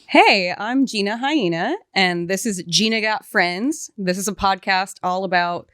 Hey, I'm Gina Hyena, and this is Gina Got Friends. This is a podcast all about,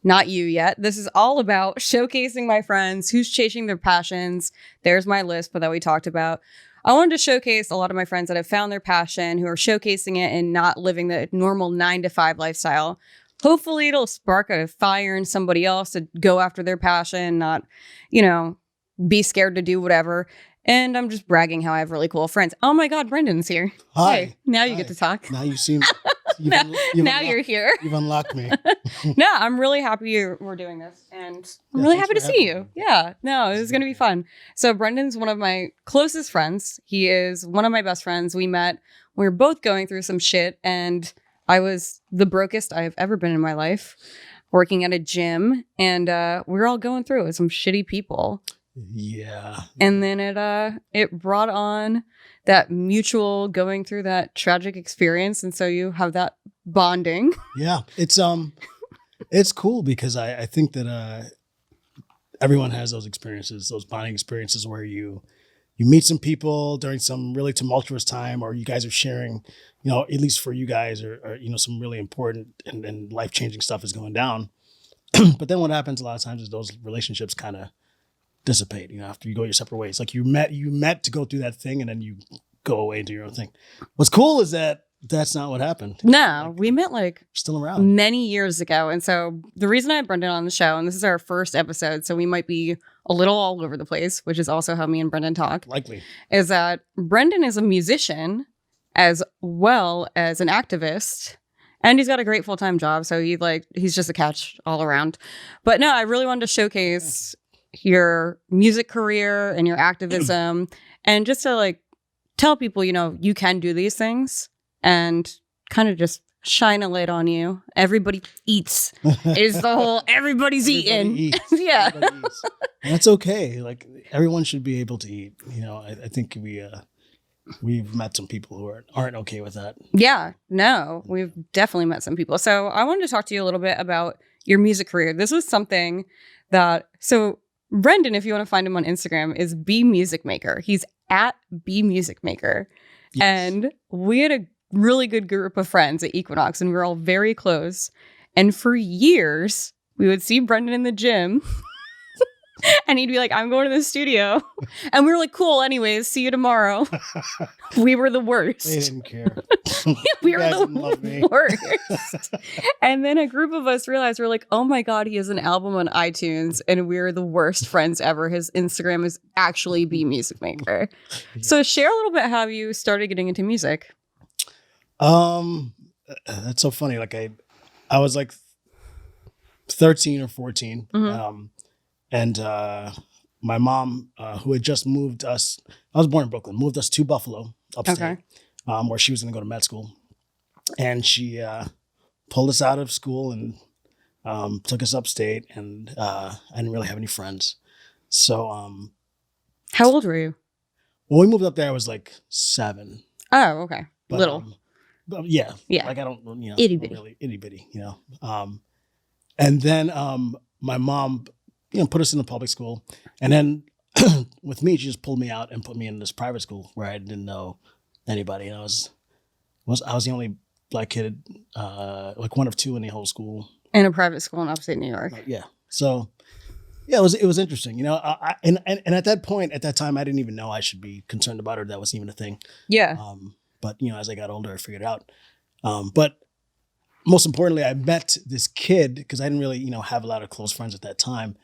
not you yet, this is all about showcasing my friends, who's chasing their passions. There's my list that we talked about. I wanted to showcase a lot of my friends that have found their passion, who are showcasing it and not living the normal 9-to-5 lifestyle. Hopefully it'll spark a fire in somebody else to go after their passion, not, be scared to do whatever. And I'm just bragging how I have really cool friends. Oh my God, Brendon's here. Hi. Hey, now you get to talk. Now you seem... Now you're here. You've unlocked me. No, I'm really happy we're doing this. And I'm really happy to see you. Yeah, no, it was going to be fun. So Brendon's one of my closest friends. He is one of my best friends. We met. We were both going through some shit. And I was the brokest I've ever been in my life, working at a gym. And we were all going through it with some shitty people. Yeah. And then it brought on that mutual going through that tragic experience. And so you have that bonding. Yeah. It's cool because I think that everyone has those experiences, those bonding experiences where you meet some people during some really tumultuous time, or you guys are sharing, at least for you guys, or some really important and life-changing stuff is going down. But then what happens a lot of times is those relationships kind of dissipate, after you go your separate ways. Like you met to go through that thing, and then you go away and do your own thing. What's cool is that that's not what happened. No, we met still around many years ago. And so the reason I had Brendon on the show, and this is our first episode, so we might be a little all over the place, which is also how me and Brendon talk. Likely. Is that Brendon is a musician as well as an activist. And he's got a great full-time job. So he's just a catch all around. But no, I really wanted to showcase your music career and your activism, and just to tell people, you can do these things, and kind of just shine a light on you. Everybody eats is the whole everybody's eating. Eats. Yeah. Everybody eats. And that's okay. Everyone should be able to eat. I think we've met some people who aren't okay with that. Yeah, no, we've definitely met some people. So I wanted to talk to you a little bit about your music career. This was something that, so Brendon, if you want to find him on Instagram, is B Music Maker. He's at B Music Maker. Yes. And we had a really good group of friends at Equinox, and we were all very close. And for years, we would see Brendon in the gym. And he'd be like, I'm going to the studio. And we were like, cool, anyways, see you tomorrow. We were the worst. They didn't care. We were the worst. And then a group of us realized, we're like, oh my God, he has an album on iTunes, and we're the worst friends ever. His Instagram is actually B Music Maker. Yeah. So share a little bit how you started getting into music. That's so funny. I was 13 or 14. Mm-hmm. And my mom, who had just moved us, I was born in Brooklyn, moved us to Buffalo, upstate, okay. Where she was going to go to med school. And she pulled us out of school and took us upstate, and I didn't really have any friends. So... How old were you? When we moved up there, I was 7. Oh, okay. But, little. Yeah. Yeah. I don't, itty bitty. Really itty bitty, And then my mom... put us in the public school. And then with me, she just pulled me out and put me in this private school where I didn't know anybody. And I was the only black kid, one of 2 in the whole school. In a private school in upstate New York. Yeah. So, yeah, it was interesting. And at that point, at that time, I didn't even know I should be concerned about it, or that was even a thing. Yeah. But, as I got older, I figured it out. But most importantly, I met this kid, because I didn't really, have a lot of close friends at that time.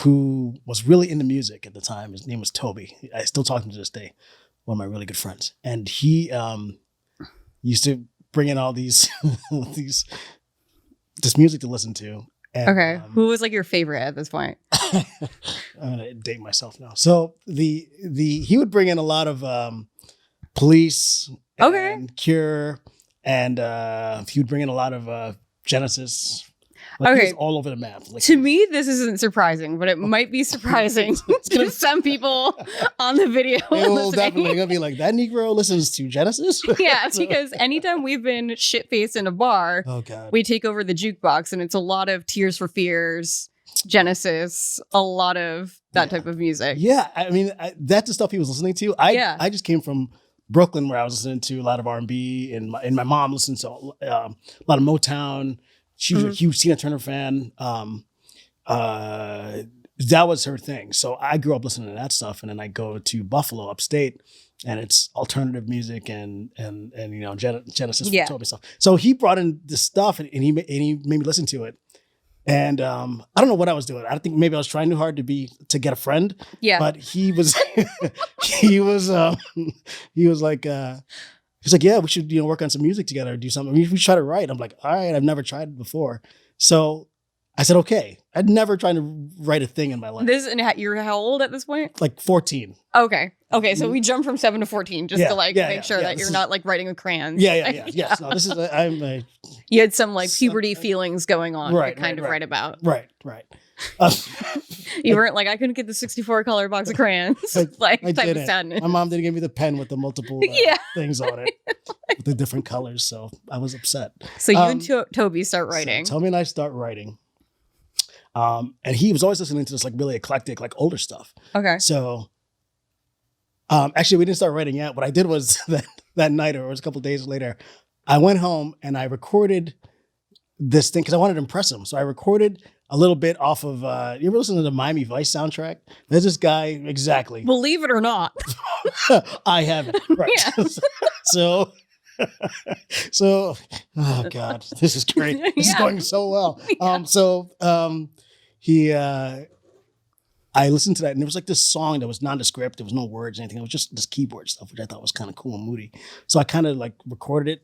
Who was really into music at the time. His name was Toby. I still talk to him to this day. One of my really good friends. And he used to bring in all these this music to listen to. And, okay. Who was your favorite at this point? I'm gonna date myself now. So he would bring in a lot of Police and Cure, and he would bring in a lot of Genesis. He's all over the map. To me, this isn't surprising, but it might be surprising to some people on the video. It will definitely gonna be that Negro listens to Genesis. Yeah, because anytime we've been shit-faced in a bar, oh God, we take over the jukebox, and it's a lot of Tears for Fears, Genesis, a lot of that type of music. Yeah, I mean, that's the stuff he was listening to. I just came from Brooklyn, where I was listening to a lot of R&B, and my mom listened to a lot of Motown. She was a huge Tina Turner fan. That was her thing. So I grew up listening to that stuff, and then I go to Buffalo, upstate, and it's alternative music and Genesis Toby stuff. So he brought in this stuff, and he made me listen to it. And I don't know what I was doing. I think maybe I was trying too hard to get a friend. Yeah. But he was he was like, yeah, we should work on some music together, or do something. We should try to write. I'm like, all right, I've never tried it before. So I said, okay. I'd never tried to write a thing in my life. You're how old at this point? Like 14. Okay. So we jumped from 7 to 14 just to make sure that you're not like writing with crayons. Yeah. Yes. No, this is, you had some like puberty feelings going on to kind of write about. Right. You weren't like, I couldn't get the 64 color box of crayons. Type of sadness. My mom didn't give me the pen with the multiple things on it with the different colors. So I was upset. So you and Toby start writing. So Toby and I start writing. And he was always listening to this like really eclectic, like older stuff. Okay. So, actually we didn't start writing yet. What I did was that night, or it was a couple of days later, I went home and I recorded this thing because I wanted to impress him. So I recorded a little bit off of, you ever listen to the Miami Vice soundtrack? There's this guy, exactly. Believe it or not. I haven't. Right. Yeah. So, oh God, this is great. This is going so well. Yeah. I listened to that, and there was like this song that was nondescript. There was no words or anything. It was just this keyboard stuff, which I thought was kind of cool and moody. So I kind of like recorded it.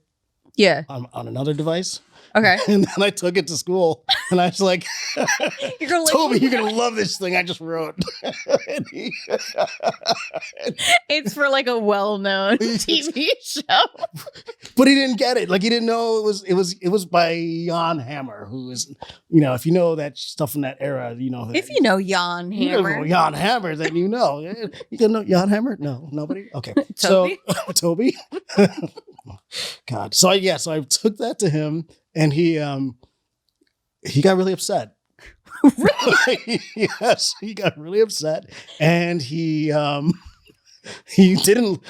Yeah. On another device. Okay. And then I took it to school, and I was like, Toby, you're going to love this thing I just wrote. It's for like a well-known TV show. But he didn't get it. Like, he didn't know it was by Jan Hammer, who is, if you know that stuff from that era, If you know Jan Hammer. Jan Hammer, then you know. You don't know Jan Hammer? No, nobody? Okay. Toby? So, Toby? God. So I took that to him, and he got really upset. Really? Yes, he got really upset, and he didn't.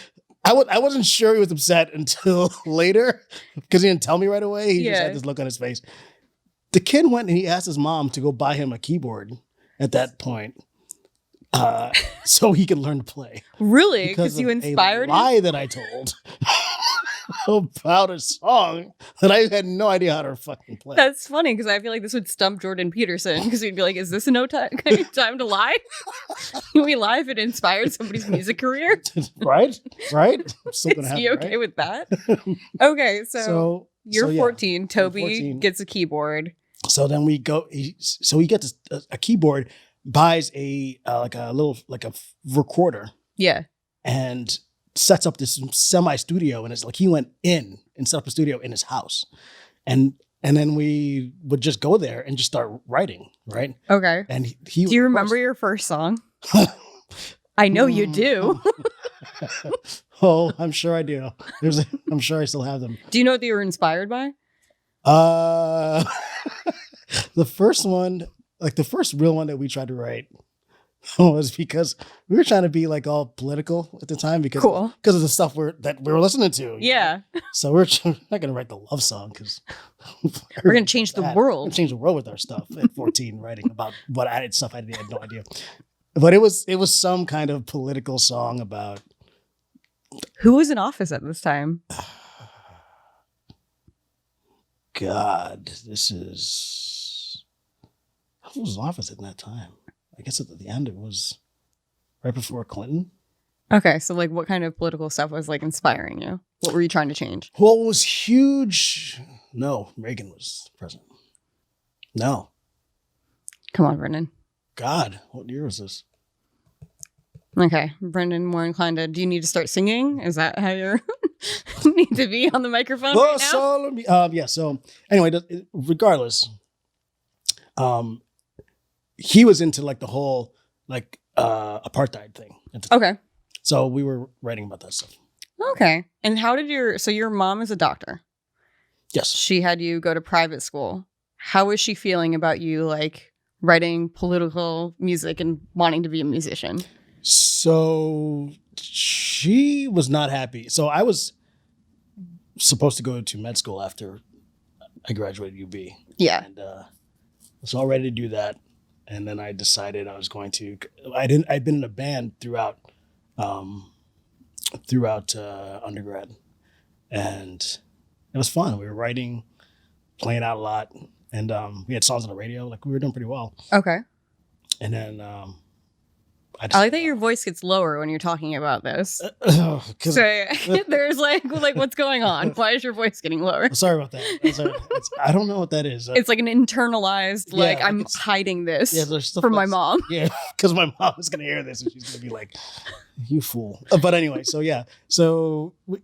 I wasn't sure he was upset until later because he didn't tell me right away. He just had this look on his face. The kid went and he asked his mom to go buy him a keyboard at that point. So he could learn to play. Really? Because you inspired a lie that I told about a song that I had no idea how to fucking play. That's funny because I feel like this would stump Jordan Peterson because he'd be like, "Is this a time to lie? Can we lie if it inspired somebody's music career?" Right. I'm still gonna Is he okay with that? Okay, so you're 14. Toby 14. Gets a keyboard. So then we go. He gets a keyboard. Buys a recorder. Yeah. And sets up this semi studio, and it's like he went in and set up a studio in his house. And then we would just go there and just start writing, right? Okay. And he do you remember your first song? I know you do. Oh, I'm sure I do. I'm sure I still have them. Do you know what they were inspired by? The first one, like the first real one that we tried to write was because we were trying to be like all political at the time because of the stuff that we were listening to. Yeah. So we're not going to write the love song because we're going to change the world. We're going to change the world with our stuff at 14, writing about what added stuff I had no idea. But it was some kind of political song about. Who was in office at this time? God, who was in office at that time? I guess at the end it was right before Clinton. Okay, so like what kind of political stuff was like inspiring you? What were you trying to change? Well, it was huge. No, Reagan was president. No. Come on, Brendon. God, what year was this? Okay, Brendon, more inclined to, do you need to start singing? Is that how you need to be on the microphone right now? Yeah, so anyway, regardless, he was into like the whole like apartheid thing. Okay. So we were writing about that stuff. Okay. And how did your mom is a doctor? Yes. She had you go to private school. How was she feeling about you like writing political music and wanting to be a musician? So she was not happy. So I was supposed to go to med school after I graduated UB. Yeah. And I was all ready to do that. And then I decided I was going to, I'd been in a band throughout undergrad. And it was fun. We were writing, playing out a lot. And we had songs on the radio. Like, we were doing pretty well. Okay. And then I like that your voice gets lower when you're talking about this. So there's like what's going on? Why is your voice getting lower? Sorry about that. I don't know what that is. It's like an internalized, like, I'm hiding this from my mom. Yeah, because my mom is going to hear this and she's going to be like, you fool. But anyway, so we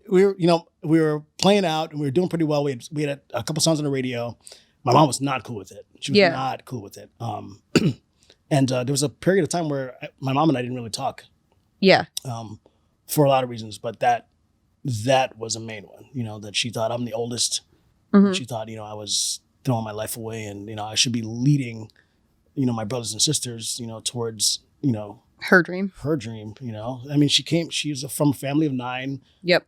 were playing out and we were doing pretty well. We had a couple songs on the radio. My mom was not cool with it. She was not cool with it. And there was a period of time where my mom and I didn't really talk. Yeah. For a lot of reasons, but that was a main one. That she thought I'm the oldest. Mm-hmm. She thought I was throwing my life away, and I should be leading, my brothers and sisters, towards her dream. Her dream. I mean, she's from a family of 9. Yep.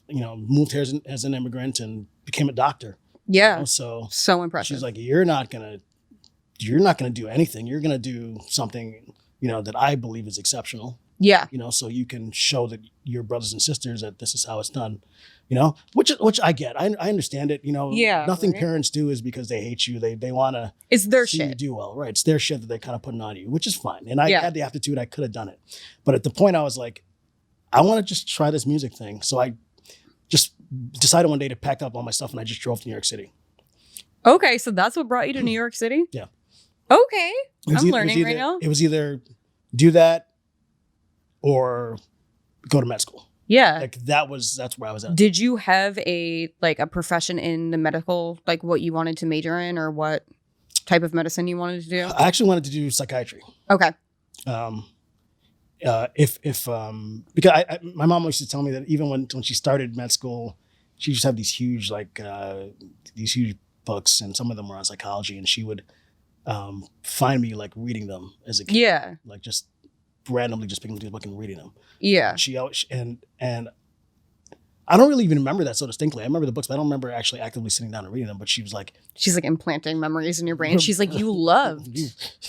Moved here as an immigrant and became a doctor. Yeah. So impressive. She's like, you're not gonna do anything. You're gonna do something, that I believe is exceptional. Yeah. So you can show that your brothers and sisters that this is how it's done. Which I get. I understand it. Nothing parents do is because they hate you. They want to. It's their see shit. You do well, right? It's their shit that they're kind of putting on you, which is fine. And I had the aptitude. I could have done it, but at the point I was like, I want to just try this music thing. So I just decided one day to pack up all my stuff and I just drove to New York City. Okay, so that's what brought you to New York City? Yeah. Okay, I'm learning right now. It was either do that or go to med school. Yeah. Like that's where I was at. Did you have a profession in the medical, like what you wanted to major in or what type of medicine you wanted to do? I actually wanted to do psychiatry. Okay. Because my mom used to tell me that even when she started med school, she used to have these huge books, and some of them were on psychology, and she would find me like reading them as a kid. Yeah. Like just randomly just picking up the book and reading them. Yeah. She always, and I don't really even remember that so distinctly. I remember the books, but I don't remember actually actively sitting down and reading them. But she's like implanting memories in your brain. She's like, you loved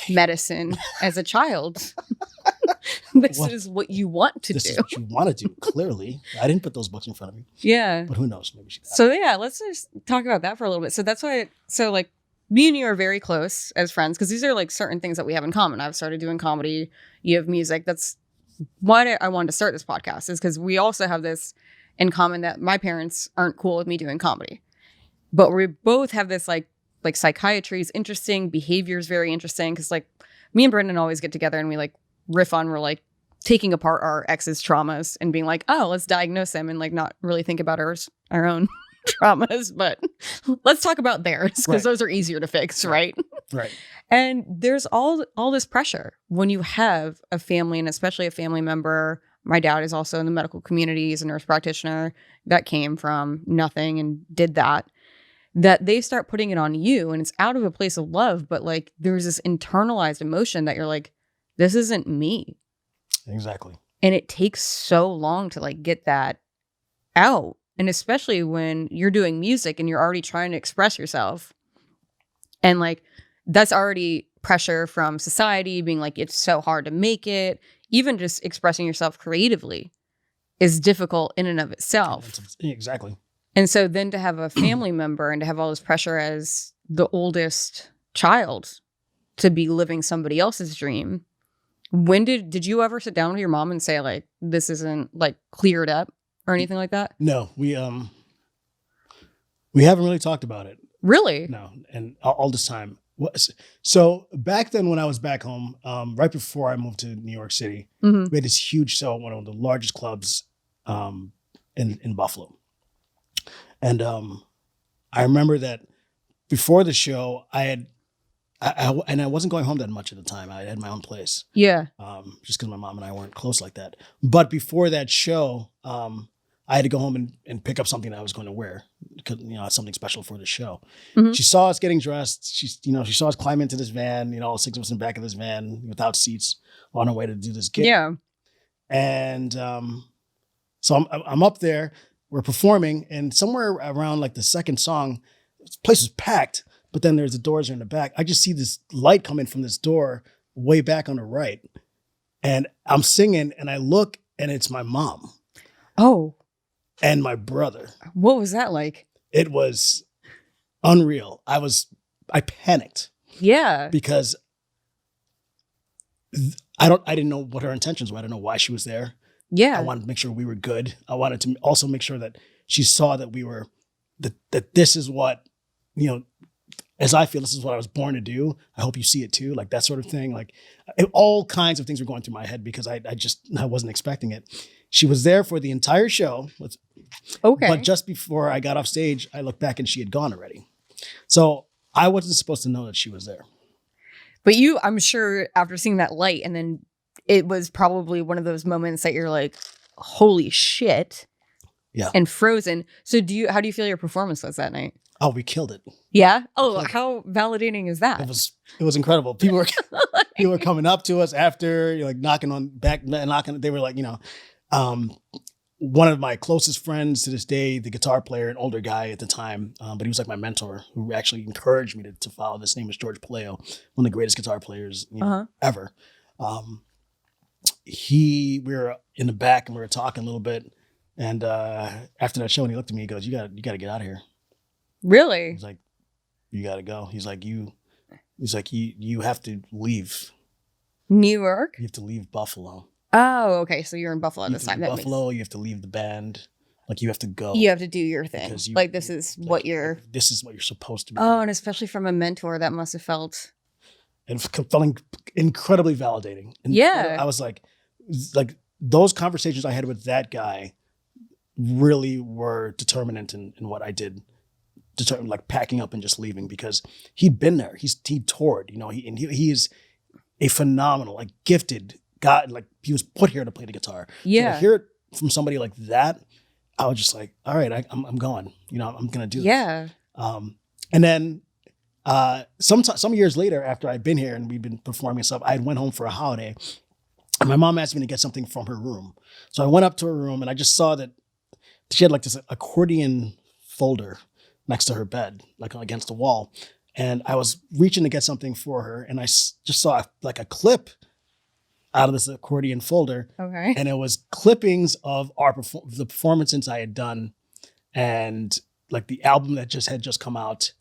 medicine as a child. This is what you want to do. This is what you want to do. Clearly, I didn't put those books in front of me. Yeah, but who knows? Maybe she. So yeah, let's just talk about that for a little bit. So that's why. So like, me and you are very close as friends because these are like certain things that we have in common. I've started doing comedy. You have music. That's why I wanted to start this podcast. Is because we also have this in common that my parents aren't cool with me doing comedy, but we both have this like psychiatry is interesting, behavior is very interesting because like me and Brendon always get together and we like riff on we're like taking apart our ex's traumas and being like, oh, let's diagnose them and like not really think about our own traumas, but let's talk about theirs because those are easier to fix, right? Right. And there's all this pressure when you have a family and especially a family member. My dad is also in the medical community. He's a nurse practitioner that came from nothing and did that they start putting it on you and it's out of a place of love. But like, there's this internalized emotion that you're like, this isn't me. Exactly. And it takes so long to like get that out. And especially when you're doing music and you're already trying to express yourself. And like, that's already pressure from society being like, it's so hard to make it. Even just expressing yourself creatively is difficult in and of itself. Exactly. And so then to have a family member and to have all this pressure as the oldest child to be living somebody else's dream. When did you ever sit down with your mom and say like, this isn't like cleared up or anything like that? No, we haven't really talked about it. Really? No. And all this time. So back then when I was back home, right before I moved to New York City, we had this huge show at one of the largest clubs in Buffalo. And I remember that before the show, I wasn't going home that much at the time. I had my own place. Yeah. Just because my mom and I weren't close like that. But before that show, I I had to go home and pick up something that I was going to wear because, it's something special for the show. Mhm. She saw us getting dressed. She saw us climb into this van, all 6 of us in the back of this van without seats on our way to do this gig. Yeah. And so I'm up there, we're performing, and somewhere around like the second song, this place is packed, but then there's the doors are in the back. I just see this light coming from this door way back on the right. And I'm singing and I look and it's my mom. Oh. And my brother. What was that like? It was unreal. I panicked. Yeah. Because I didn't know what her intentions were. I didn't know why she was there. Yeah. I wanted to make sure we were good. I wanted to also make sure that she saw that we were, that this is what, as I feel, this is what I was born to do. I hope you see it too. Like that sort of thing. Like all kinds of things were going through my head because I wasn't expecting it. She was there for the entire show. Okay. But just before I got off stage, I looked back and she had gone already. So I wasn't supposed to know that she was there. But I'm sure after seeing that light, and then it was probably one of those moments that you're like, holy shit. Yeah. And frozen. So how do you feel your performance was that night? Oh, we killed it. Yeah. Oh, how validating is that? It was incredible. People were coming up to us after, knocking on back, knocking. They were like, one of my closest friends to this day, the guitar player, an older guy at the time, but he was like my mentor who actually encouraged me to follow. This name is George Paleo, one of the greatest guitar players ever. We were in the back and we were talking a little bit. And after that show, and he looked at me, he goes, you got to get out of here. Really? He's like, you got to go. He's like, you have to leave. New York? You have to leave Buffalo. Oh, okay. So you're in Buffalo at this time. Buffalo, you have to leave the band. Like you have to go. You have to do your thing. This is what you're supposed to be. Oh, and especially from a mentor, that must have felt. And feeling incredibly validating. And yeah. I was like those conversations I had with that guy really were determinant in what I did. Like packing up and just leaving because he'd been there. He toured, he is a phenomenal, gifted guy. Like he was put here to play the guitar. Yeah. So to hear it from somebody like that, I was just like, all right, I'm going. I'm gonna do this. Yeah. And then some years later, after I'd been here and we'd been performing and stuff, I went home for a holiday, and my mom asked me to get something from her room. So I went up to her room and I just saw that she had this accordion folder next to her bed, against the wall. And I was reaching to get something for her. And I just saw a clip out of this accordion folder. Okay. And it was clippings of the performances I had done and the album that had just come out.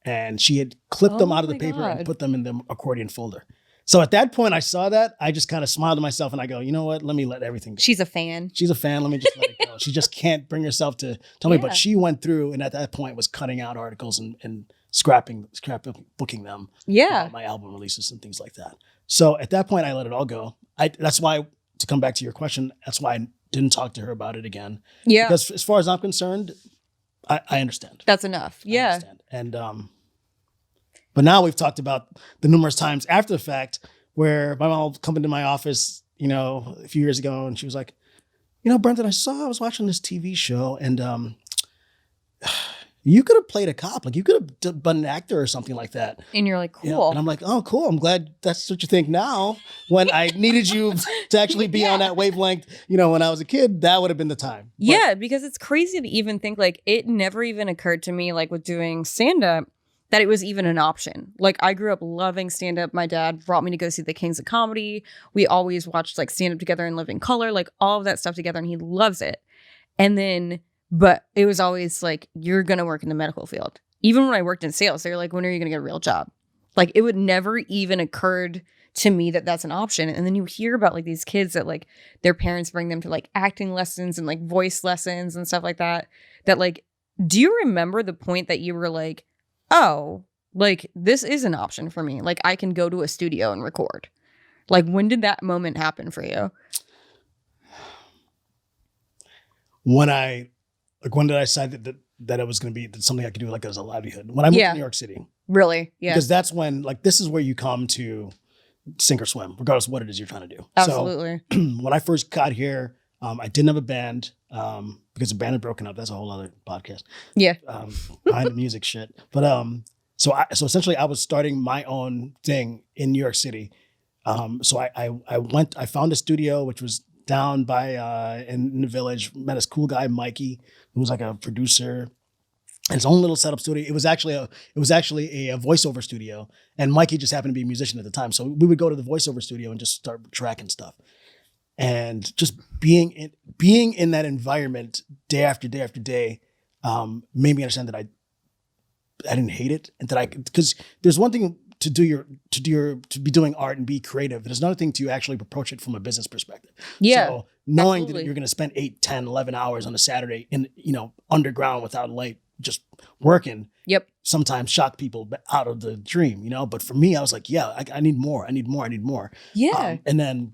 And she had clipped them out of the paper and put them in the accordion folder. So at that point I saw that, I just kind of smiled to myself and I go, you know what? Let me let everything go. She's a fan. Let me just let it go. She just can't bring herself to tell me, but she went through and at that point was cutting out articles and scrapbooking them. Yeah. About my album releases and things like that. So at that point I let it all go. That's why, to come back to your question, that's why I didn't talk to her about it again. Yeah. Because as far as I'm concerned, I understand. That's enough. Yeah. I understand. And, but now we've talked about the numerous times after the fact where my mom would come into my office, a few years ago, and she was like, Brendon, I was watching this TV show and you could have played a cop. You could have been an actor or something like that. And you're like, cool. And I'm like, oh, cool. I'm glad that's what you think now. When I needed you to actually be on that wavelength, when I was a kid, that would have been the time. Yeah, because it's crazy to even think it never even occurred to me with doing stand-up that it was even an option. I grew up loving stand-up. My dad brought me to go see the Kings of Comedy. We always watched stand-up together and Living Color, all of that stuff together, and he loves it. And then, but it was always you're going to work in the medical field. Even when I worked in sales, they were like, when are you going to get a real job? It would never even occurred to me that that's an option. And then you hear about these kids that their parents bring them to acting lessons and voice lessons and stuff like that. Do you remember the point that you were oh, this is an option for me. I can go to a studio and record. When did that moment happen for you? When did I decide that it was going to be something I could do as a livelihood? When I moved to New York City. Really? Yeah. Because that's when, this is where you come to sink or swim, regardless of what it is you're trying to do. Absolutely. So when I first got here, I didn't have a band because the band had broken up. That's a whole other podcast. Yeah. Behind the music shit. But so essentially I was starting my own thing in New York City. So I found a studio which was down by in the Village. Met this cool guy Mikey, who was like a producer. His own little setup studio. It was actually a voiceover studio, and Mikey just happened to be a musician at the time. So we would go to the voiceover studio and just start tracking stuff. And just being in that environment day after day after day made me understand that I didn't hate it, and that because there's one thing to be doing art and be creative. There's another thing to actually approach it from a business perspective. Yeah. So knowing absolutely. that you're going to spend 8, 10, 11 hours on a Saturday in, underground without light, just working. Yep. Sometimes shock people out of the dream, But for me, I was like, yeah, I need more. I need more. Yeah. And then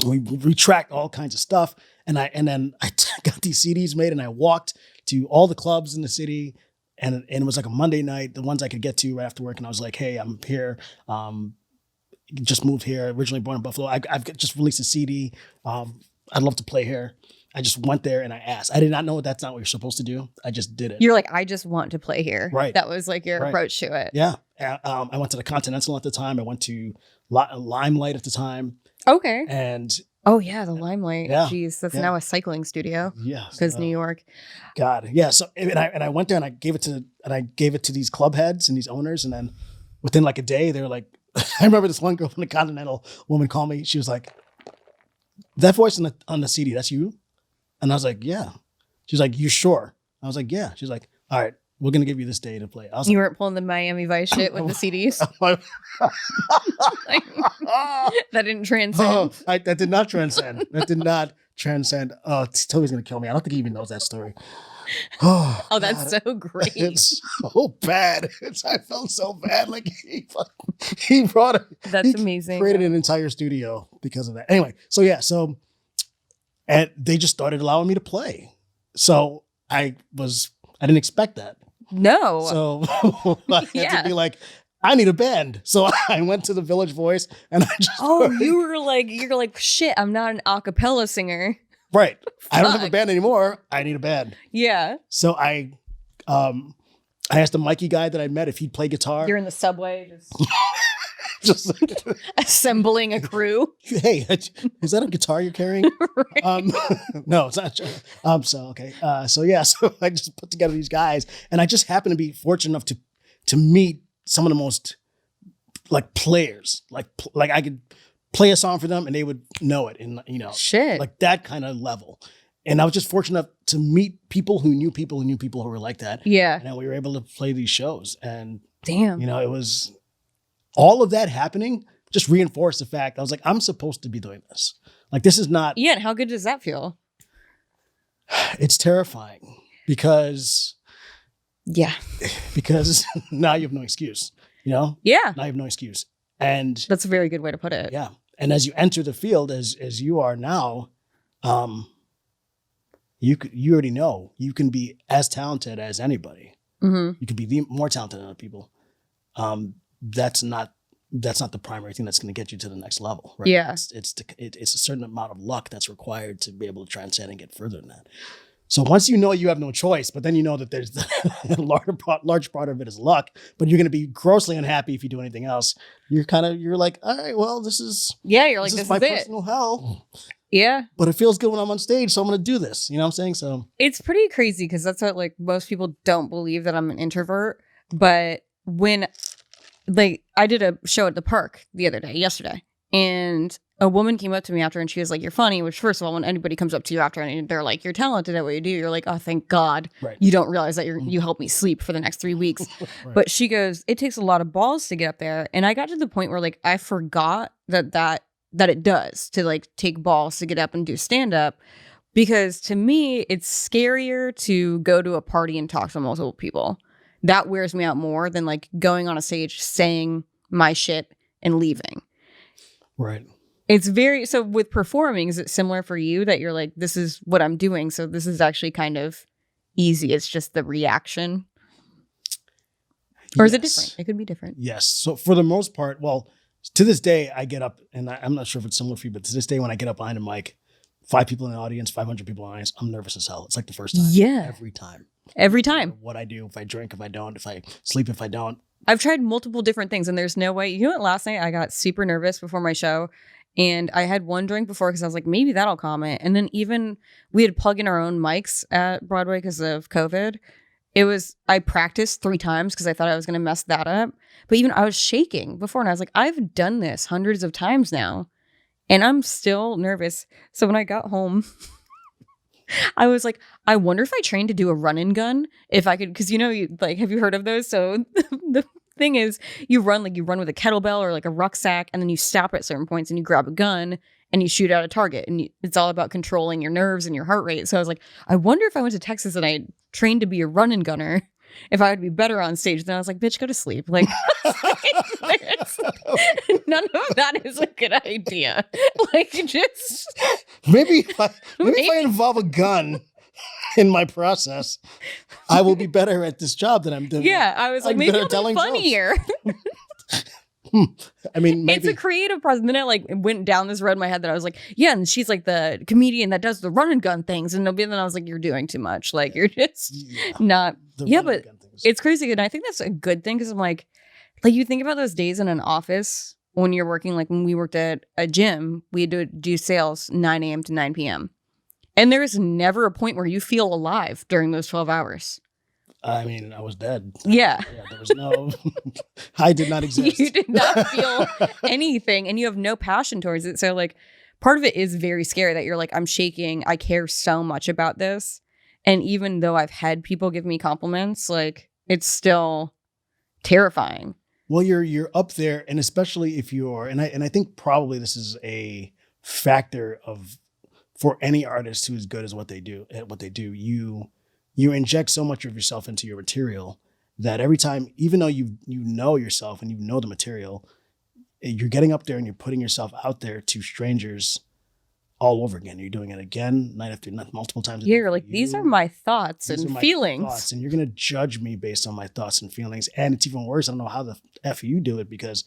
we tracked all kinds of stuff. And then I got these CDs made and I walked to all the clubs in the city. And it was like a Monday night, the ones I could get to right after work. And I was like, hey, I'm here. Just moved here, originally born in Buffalo. I've just released a CD. I'd love to play here. I just went there and I asked. I did not know that's not what you're supposed to do. I just did it. You're like, I just want to play here. Right. That was like your approach to it. Yeah. I went to the Continental at the time. I went to Limelight at the time. Okay. And oh yeah, the Limelight. Yeah. Jeez, that's now a cycling studio. yeah, Because New York. God, yeah. So and I went there and I gave it to these club heads and these owners, and then within like a day, they were like, I remember this one girl from the Continental woman called me. She was like, "That voice on the CD, that's you?" And I was like, "Yeah." She's like, "You sure?" I was like, "Yeah." She's like, "All right, we're gonna give you this day to play." I was You weren't pulling the Miami Vice shit with the CDs. That didn't transcend. That did not transcend. That did not transcend. Oh, Toby's gonna kill me. I don't think he even knows that story. Oh, that's so great. It's so bad. I felt so bad. Like he brought it. That's amazing. Created an entire studio because of that. Anyway, so yeah, and they just started allowing me to play. So I didn't expect that. No. So I had to be like, I need a band. So I went to the Village Voice and I just you're like, shit, I'm not an a cappella singer. Right. I don't have a band anymore. I need a band. Yeah. So I asked the Mikey guy that I met if he'd play guitar. You're in the subway Just assembling a crew. hey, is that a guitar you're carrying? Right. No, it's not. So okay. So I just put together these guys, and I just happened to be fortunate enough to meet some of the most like players, like I could play a song for them and they would know it, and Shit. like that kind of level. And I was just fortunate enough to meet people who knew people who were like that. Yeah. And then we were able to play these shows, and Damn. it was all of that happening just reinforced the fact I was like, I'm supposed to be doing this. Like, this is not. Yeah. And how good does that feel? It's terrifying because now you have no excuse, Yeah. Now you have no excuse. And That's a very good way to put it. yeah. And as you enter the field, as you are now, you already know you can be as talented as anybody. Mm-hmm. You can be more talented than other people. That's not the primary thing that's going to get you to the next level. Right? Yeah. It's a certain amount of luck that's required to be able to transcend and get further than that. So once you know you have no choice, but then you know that there's a large part of it is luck, but you're going to be grossly unhappy if you do anything else. You're like, all right, well, this is You're like, this this is my is it. personal hell. Yeah. But it feels good when I'm on stage, so I'm going to do this. You know what I'm saying? So It's pretty crazy because that's what like most people don't believe that I'm an introvert. But when like I did a show at the park yesterday, and a woman came up to me after and she was like, "You're funny," which first of all, when anybody comes up to you after and they're like, "You're talented at what you do," you're like, "Oh, thank God." Right. You don't realize that you helped me sleep for the next 3 weeks. Right. But she goes, "It takes a lot of balls to get up there." And I got to the point where like I forgot that it does to like take balls to get up and do stand up, because to me it's scarier to go to a party and talk to multiple people. That wears me out more than like going on a stage, saying my shit and leaving. Right. It's very, so with performing, is it similar for you that you're like, this is what I'm doing, so this is actually kind of easy, it's just the reaction? Or is it different? It could be different. Yes. So for the most part, well, to this day, I get up, and I'm not sure if it's similar for you, but to this day, when I get up behind a mic, 5 people in the audience, 500 people in the audience, I'm nervous as hell. It's like the first time. Yeah. Every time. Every time. What I do, if I drink, if I don't, if I sleep, if I don't. I've tried multiple different things and there's no way. You know what? Last night I got super nervous before my show and I had one drink before because I was like, maybe that'll calm it. And then even we had to plug in our own mics at Broadway because of COVID. I practiced 3 times because I thought I was going to mess that up. But even I was shaking before and I was like, I've done this hundreds of times now and I'm still nervous. So when I got home, I was like, I wonder if I trained to do a run and gun, if I could, because have you heard of those? So the thing is, you run with a kettlebell or like a rucksack, and then you stop at certain points and you grab a gun and you shoot at a target. And it's all about controlling your nerves and your heart rate. So I was like, I wonder if I went to Texas and I trained to be a run and gunner, if I would be better on stage. Then I was like, bitch, go to sleep. Like, none of that is a good idea. Like, just maybe if I involve a gun in my process, I will be better at this job that I'm doing. Yeah, I was like, maybe I'll be funnier. I mean, maybe. It's a creative process. And then I went down this road in my head that I was like, yeah, and she's like the comedian that does the run and gun things. And then I was like, you're doing too much. Like, you're just not. Yeah, but it's crazy. And I think that's a good thing because I'm like you think about those days in an office when you're working, like when we worked at a gym, we had to do sales 9 a.m. to 9 p.m. And there is never a point where you feel alive during those 12 hours. I mean, I was dead. Yeah. There was no, I did not exist. You did not feel anything and you have no passion towards it. So like part of it is very scary that you're like, I'm shaking. I care so much about this. And even though I've had people give me compliments, like it's still terrifying. Well, you're up there. And especially if you're, and I think probably this is a factor for any artist who is good at what they do, you inject so much of yourself into your material that every time, even though you know yourself and you know the material, you're getting up there and you're putting yourself out there to strangers all over again. You're doing it again, night after night, multiple times. Yeah, you're like, these are my thoughts and feelings. And you're going to judge me based on my thoughts and feelings. And it's even worse. I don't know how the F you do it because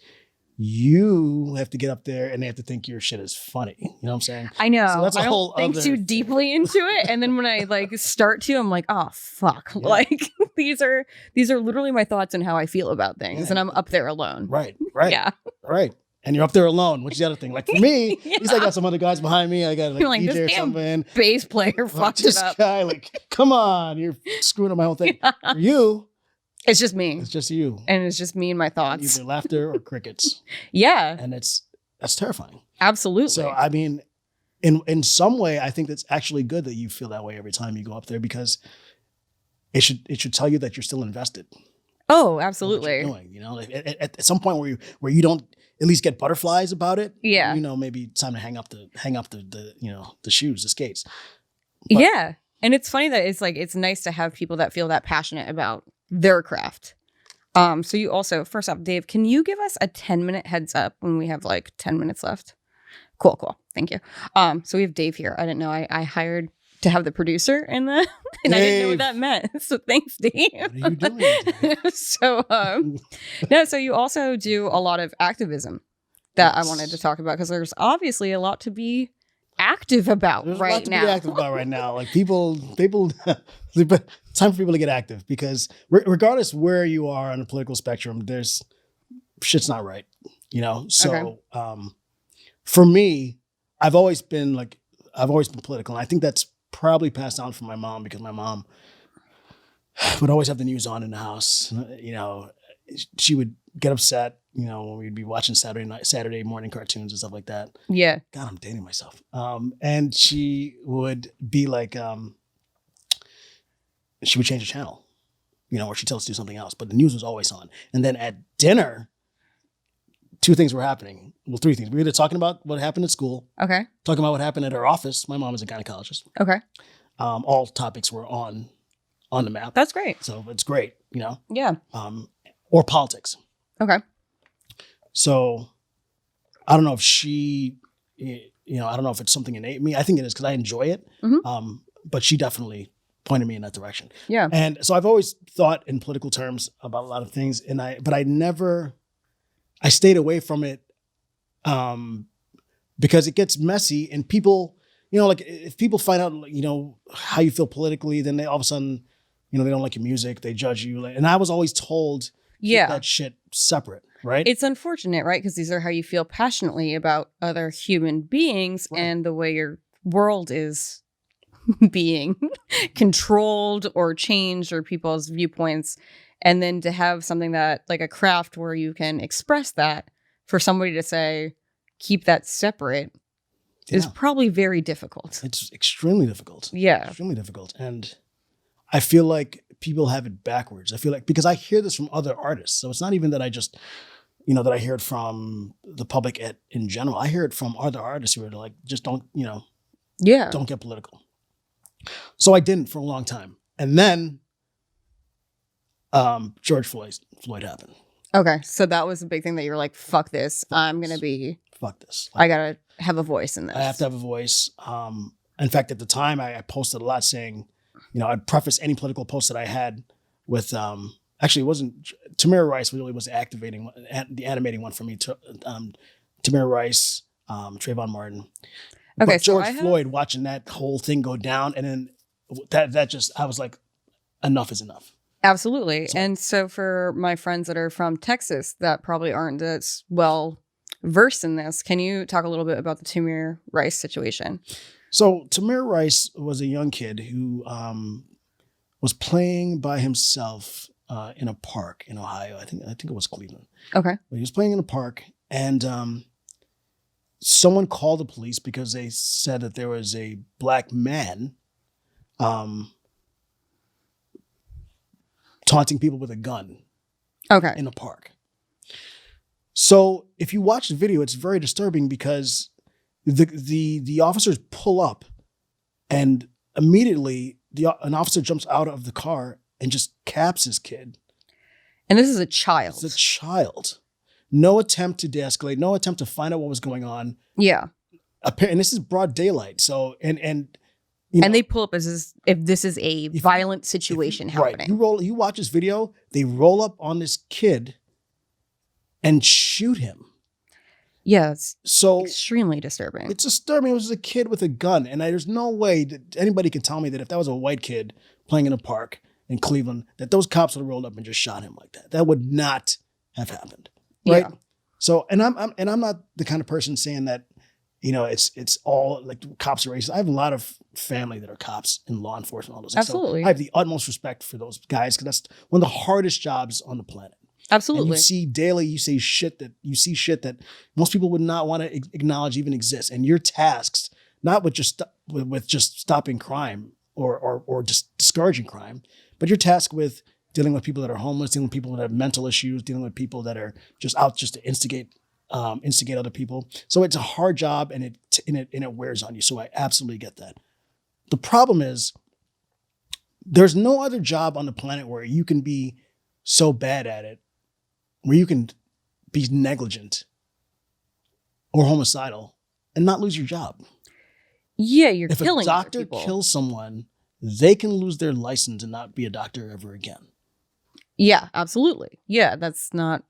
you have to get up there and they have to think your shit is funny. You know what I'm saying? I know. So that's I don't think too deeply into it. And then when I start to, I'm like, oh fuck. Yeah. Like these are literally my thoughts and how I feel about things. Yeah. And I'm up there alone. Right. Yeah. Right. And you're up there alone, which is the other thing. Like for me, at least I got some other guys behind me. I got like DJ or something. Bass player fucked it up. This guy, like, come on, you're screwing up my whole thing. Yeah. For you, it's just me. It's just you. And it's just me and my thoughts. Either laughter or crickets. Yeah. And that's terrifying. Absolutely. So, I mean, in some way, I think that's actually good that you feel that way every time you go up there because it should tell you that you're still invested. Oh, absolutely. In what you're doing, like at some point where you don't at least get butterflies about it. Yeah. Maybe it's time to hang up the the shoes, the skates. But, yeah. And it's funny that it's nice to have people that feel that passionate about their craft. So you also, first off, Dave, can you give us a 10-minute heads up when we have 10 minutes left? Cool. Thank you. So we have Dave here. I didn't know I hired to have the producer in the, and Dave. I didn't know what that meant. So thanks, Dave. What are you doing? So you also do a lot of activism that I wanted to talk about because there's obviously a lot to be active about There's right a lot to now. be active about right now. Like people, it's time for people to get active because regardless where you are on the political spectrum, there's shit's not right, So for me, I've always been political, and I think that's probably passed down from my mom because my mom would always have the news on in the house. She would get upset, when we'd be watching Saturday morning cartoons and stuff like that. Yeah. God, I'm dating myself. And she would be like, she would change the channel, or she'd tell us to do something else, but the news was always on. And then at dinner, 2 things were happening. Well, 3 things. We were either talking about what happened at school. Okay. Talking about what happened at her office. My mom is a gynecologist. Okay. All topics were on the map. That's great. So it's great, Yeah. Or politics. Okay. So I don't know if I don't know if it's something innate in me. I think it is because I enjoy it. Mm-hmm. But she definitely pointed me in that direction. Yeah. And so I've always thought in political terms about a lot of things, but I stayed away from it because it gets messy and people like if people find out, how you feel politically, then they all of a sudden, they don't like your music, they judge you. And I was always told, keep that shit separate, right? It's unfortunate, right? Because these are how you feel passionately about other human beings and the way your world is being controlled or changed, or people's viewpoints. And then to have something that, like a craft where you can express that, for somebody to say, keep that separate, is probably very difficult. It's extremely difficult. Yeah. Extremely difficult. And I feel like people have it backwards. I feel like, because I hear this from other artists. So it's not even that I just, that I hear it from the public in general. I hear it from other artists who are like, just don't get political. So I didn't for a long time. And then George Floyd happened. Okay. So that was a big thing that you were like, fuck this. I'm going to be. Fuck this. I got to have a voice in this. I have to have a voice. In fact, at the time, I posted a lot saying, I'd preface any political post that I had with, actually, it wasn't, Tamir Rice really was the animating one for me. Tamir Rice, Trayvon Martin. Okay, but George Floyd, watching that whole thing go down, and then that just, I was like, enough is enough. Absolutely. And so for my friends that are from Texas that probably aren't as well versed in this, can you talk a little bit about the Tamir Rice situation? So Tamir Rice was a young kid who was playing by himself in a park in Ohio. I think it was Cleveland. Okay. But he was playing in a park, and someone called the police because they said that there was a black man taunting people with a gun. Okay. In a park. So if you watch the video, it's very disturbing because the officers pull up, and immediately an officer jumps out of the car and just caps his kid. And this is a child. It's a child. No attempt to de-escalate, no attempt to find out what was going on. Yeah. And this is broad daylight. So, and they pull up as if this is a violent situation happening. Right. You watch this video, they roll up on this kid and shoot him. Yeah, it's extremely disturbing. It's disturbing. It was a kid with a gun. And there's no way that anybody can tell me that if that was a white kid playing in a park in Cleveland, that those cops would have rolled up and just shot him like that. That would not have happened. Right. Yeah. So, and I'm not the kind of person saying that, it's all like cops are racist. I have a lot of family that are cops in law enforcement, all those things. Absolutely. So I have the utmost respect for those guys because that's one of the hardest jobs on the planet. Absolutely. And you see daily, you see shit that most people would not want to acknowledge even exists. And you're tasked not with just stopping crime or just discouraging crime, but you're tasked with dealing with people that are homeless, dealing with people that have mental issues, dealing with people that are just out just to instigate other people. So it's a hard job, and it wears on you. So I absolutely get that. The problem is there's no other job on the planet where you can be so bad at it, where you can be negligent or homicidal and not lose your job. Yeah, you're killing If a doctor kills someone, they can lose their license and not be a doctor ever again. Yeah, absolutely. Yeah, that's not...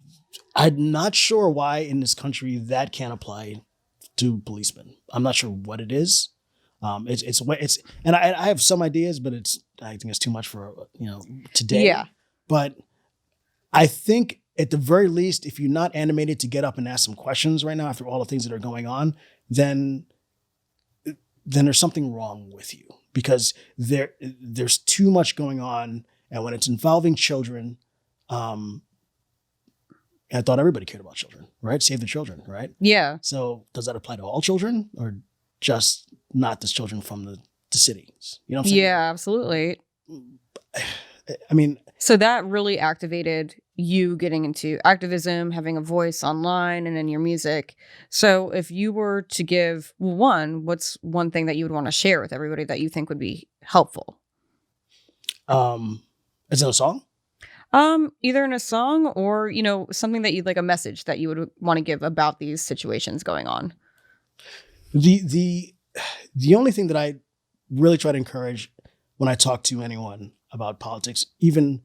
I'm not sure why in this country that can't apply to policemen. I'm not sure what it is. And I have some ideas, but I think it's too much for today. Yeah. But I think at the very least, if you're not animated to get up and ask some questions right now after all the things that are going on, then there's something wrong with you, because there's too much going on, and when it's involving children, I thought everybody cared about children, right? Save the children, right? Yeah. So does that apply to all children, or just not the children from the cities? You know what I'm saying? Yeah, absolutely. I mean... So that really activated you getting into activism, having a voice online and in your music. So if you were to give what's one thing that you would want to share with everybody that you think would be helpful? Is it a song? Either in a song or, something that you'd like, a message that you would want to give about these situations going on. The only thing that I really try to encourage when I talk to anyone about politics, even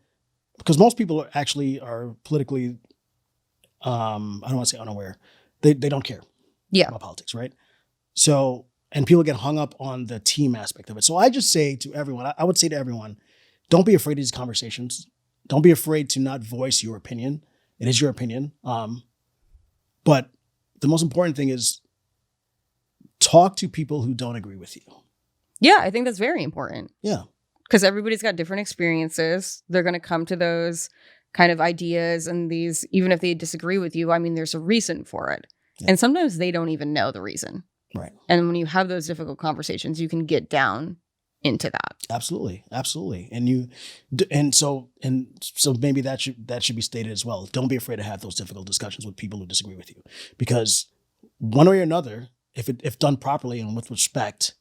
because most people are politically, I don't want to say unaware. They don't care about politics, right? So, and people get hung up on the team aspect of it. So I just say to everyone, I would say to everyone, don't be afraid of these conversations. Don't be afraid to not voice your opinion. It is your opinion. But the most important thing is talk to people who don't agree with you. Yeah, I think that's very important. Yeah. Because everybody's got different experiences. They're going to come to those kind of ideas and these, even if they disagree with you, I mean, there's a reason for it. Yeah. And sometimes they don't even know the reason. Right. And when you have those difficult conversations, you can get down into that. Absolutely. Absolutely. And so maybe that should be stated as well. Don't be afraid to have those difficult discussions with people who disagree with you, because one way or another, if done properly and with respect,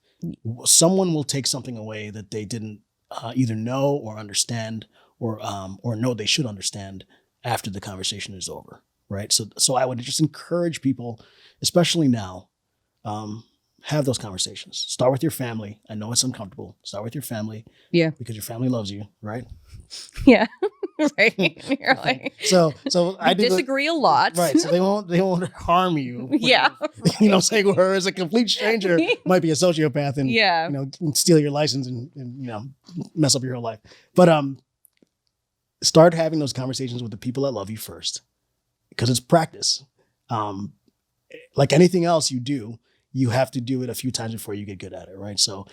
someone will take something away that they didn't either know or understand or know they should understand after the conversation is over. Right. So I would just encourage people, especially now, have those conversations. Start with your family. I know it's uncomfortable. Start with your family. Yeah. Because your family loves you, right? Yeah. Right. You're like, so I disagree a lot. Right. So they won't harm you. Yeah. You know, saying whereas a complete stranger might be a sociopath and yeah, steal your license and mess up your whole life. But start having those conversations with the people that love you first, because it's practice. Like anything else you do, you have to do it a few times before you get good at it, right? So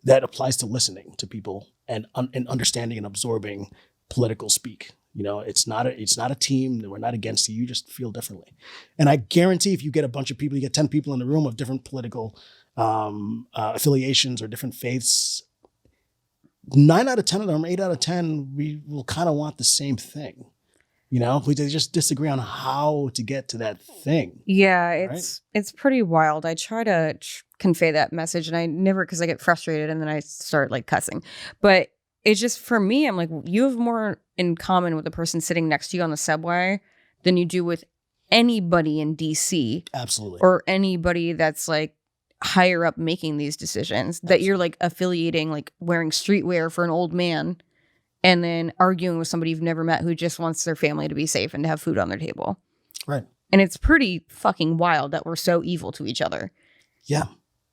that applies to listening to people and understanding and absorbing political speak. You know, it's not a team. We're not against you. You just feel differently. And I guarantee if you get a bunch of people, you get 10 people in the room of different political affiliations or different faiths, 9 out of 10 of them, 8 out of 10, we will kind of want the same thing. You know, we just disagree on how to get to that thing. Yeah, it's pretty wild. I try to convey that message, and I never, because I get frustrated and then I start like cussing. But it's just, for me, I'm like, you have more in common with the person sitting next to you on the subway than you do with anybody in DC. Absolutely. Or anybody that's like higher up making these decisions. Absolutely. That you're like affiliating, like wearing streetwear for an old man, and then arguing with somebody you've never met who just wants their family to be safe and to have food on their table. Right. And it's pretty fucking wild that we're so evil to each other. Yeah.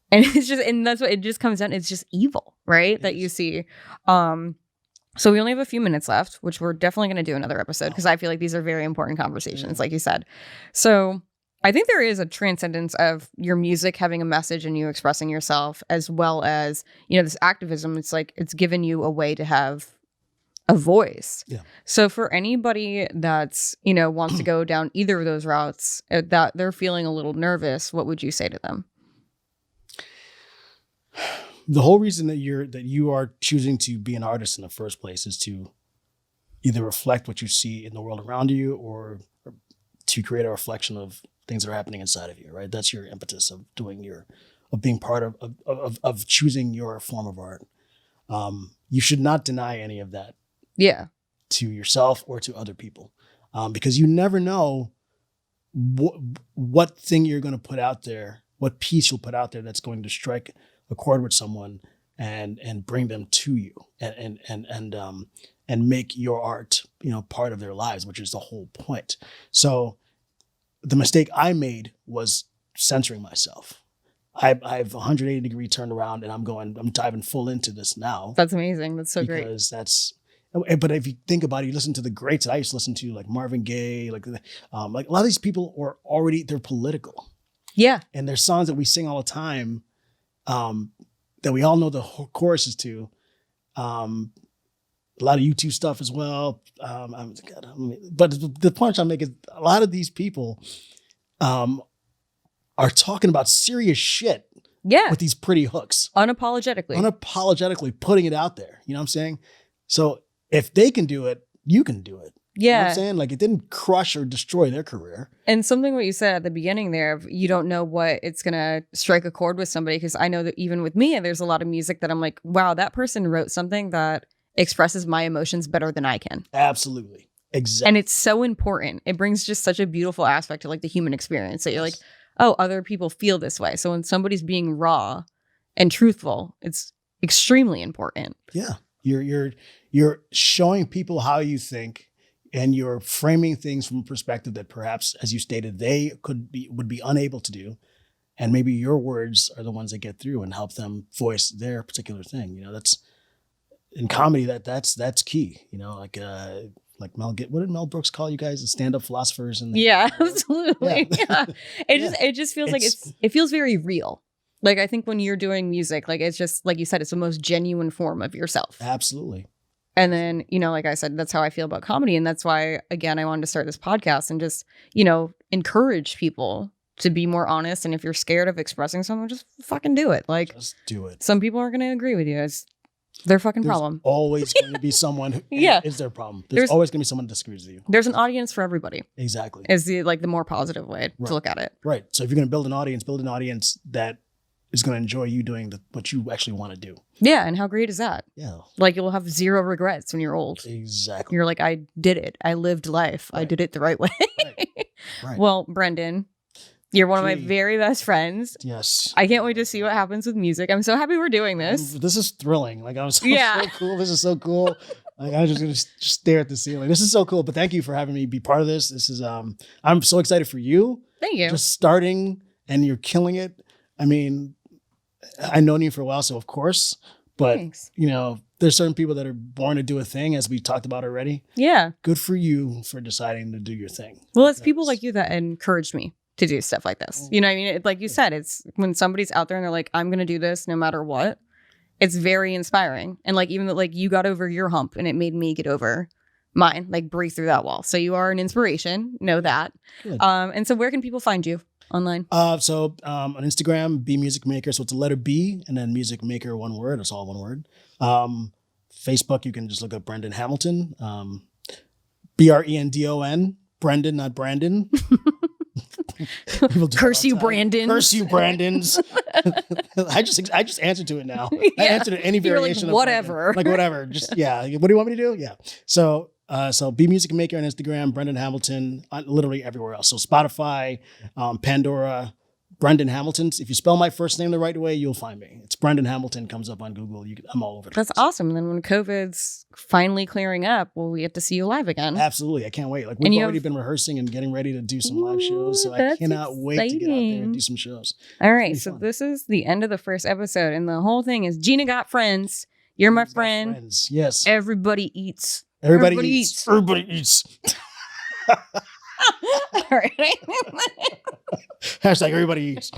And it's just, and that's what it just comes down. It's just evil, right? That you see. So we only have a few minutes left, which we're definitely going to do another episode, because I feel like these are very important conversations, like you said. So I think there is a transcendence of your music having a message and you expressing yourself, as well as, this activism. It's like, it's given you a way to have a voice. Yeah. So for anybody that's, wants to go down either of those routes, that they're feeling a little nervous, what would you say to them? The whole reason that you are choosing to be an artist in the first place is to either reflect what you see in the world around you, or to create a reflection of things that are happening inside of you, right? That's your impetus of being part of choosing your form of art. You should not deny any of that. Yeah. To yourself or to other people, because you never know what thing you're going to put out there, what piece you'll put out there that's going to strike a chord with someone and bring them to you and make your art, part of their lives, which is the whole point. So the mistake I made was censoring myself. I've 180 degree turned around, and I'm diving full into this now. That's amazing. That's so great. Because but if you think about it, you listen to the greats that I used to listen to, like Marvin Gaye, like a lot of these people they're political. Yeah. And there's songs that we sing all the time, that we all know the choruses to. A lot of YouTube stuff as well. But the point I'm making is a lot of these people are talking about serious shit. Yeah. With these pretty hooks. Unapologetically putting it out there. You know what I'm saying? So if they can do it, you can do it. Yeah. You know what I'm saying? Like, it didn't crush or destroy their career. And something what you said at the beginning there, you don't know what it's going to strike a chord with somebody. Because I know that even with me, there's a lot of music that I'm like, wow, that person wrote something that expresses my emotions better than I can. Absolutely. Exactly. And it's so important. It brings just such a beautiful aspect to like the human experience that you're like, oh, other people feel this way. So when somebody's being raw and truthful, it's extremely important. Yeah. You're showing people how you think, and you're framing things from a perspective that perhaps, as you stated, they would be unable to do. and maybe your words are the ones that get through and help them voice their particular thing. You know, that's in comedy that's key. You know, like Mel, what did Mel Brooks call you guys? The stand-up philosophers and yeah, absolutely. Yeah. Yeah. It just feels like it feels very real. Like I think when you're doing music, like it's just like you said, it's the most genuine form of yourself. Absolutely. And then, you know, like I said, that's how I feel about comedy. And that's why, again, I wanted to start this podcast and just, you know, encourage people to be more honest. And if you're scared of expressing something, just fucking do it. Like, Just do it. some people aren't going to agree with you. It's their fucking There's problem. always going to be someone who Yeah. is their problem. There's always going to be someone who disagrees with you. There's an audience for everybody. Exactly. Is the more positive way Right. to look at it. Right. So if you're going to build an audience that is going to enjoy you doing what you actually want to do. Yeah. And how great is that? Yeah. Like you'll have zero regrets when you're old. Exactly. You're like, I did it. I lived life. I Right. did it the right way. Right. Well, Brendon, you're one of my Gee. very best friends. Yes. I can't wait to see what happens with music. I'm so happy we're doing this. This is thrilling. Like I'm so Yeah. cool. This is so cool. Like I'm just gonna just stare at the ceiling. This is so cool. But thank you for having me be part of this. This is I'm so excited for you. Thank you. Just starting and you're killing it. I mean, I've known you for a while, so of course. But Thanks. you know, there's certain people that are born to do a thing, as we talked about already. Yeah. Good for you for deciding to do your thing. Well, it's people like you that encouraged me to do stuff like this. You know what I mean? Like you said, it's when somebody's out there and they're like, I'm going to do this no matter what. It's very inspiring. And like, even though like you got over your hump and it made me get over mine, like break through that wall. So you are an inspiration. Know that. Good. And so where can people find you online? So on Instagram, B Music Maker. So it's a letter B and then Music Maker, one word. It's all one word. Facebook, you can just look up Brendon Hamilton. Brendon, Brendon, not Brandon. Curse you, Brandon. Curse you, Brandons. I just answered to it now. I Yeah. answered to any You're like, variation of whatever. Brandon. Like whatever. Just yeah. What do you want me to do? Yeah. So B Music Maker on Instagram, Brendon Hamilton, literally everywhere else. So Spotify, Pandora, Brendon Hamilton. If you spell my first name the right way, you'll find me. It's Brendon Hamilton, comes up on Google. I'm all over. That's awesome. And then when COVID's finally clearing up, well, we get to see you live again. Absolutely. I can't wait. Like And we've you already have- been rehearsing and getting ready to do some live shows. So I That's cannot wait to get out there exciting. and do some shows. All right. Pretty So fun. this is the end of the first episode. And the whole thing is Gina got friends. You're my We've got friend. friends. Yes. Everybody eats. Everybody everybody eats. eats. Everybody eats. All right. Hashtag everybody eats.